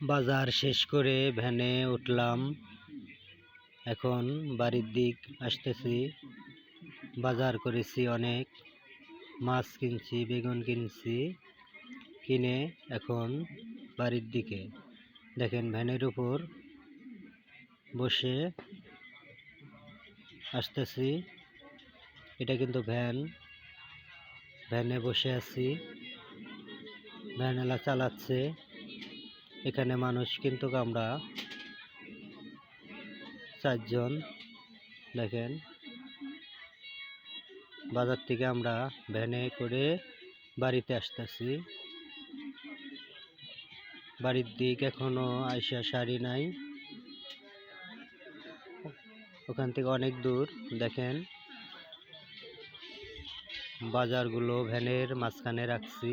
বাজার শেষ করে ভ্যানে উঠলাম। এখন বাড়ির দিক আসতেছি। বাজার করেছি অনেক, মাছ কিনছি, বেগুন কিনছি, কিনে এখন বাড়ির দিকে। দেখেন ভ্যানের উপর বসে আসতেছি। এটা কিন্তু ভ্যানে বসে আছি, ভ্যানেলা চালাচ্ছে। এখানে মানুষ কিন্তু আমরা 4 জন। দেখেন বাজার থেকে আমরা ভ্যানে করে বাড়িতে আসতেছি। বাড়ির দিক এখনো আইসা সারি নাই, ওখান থেকে অনেক দূর। দেখেন বাজারগুলো ভ্যানের মাঝখানে রাখছি।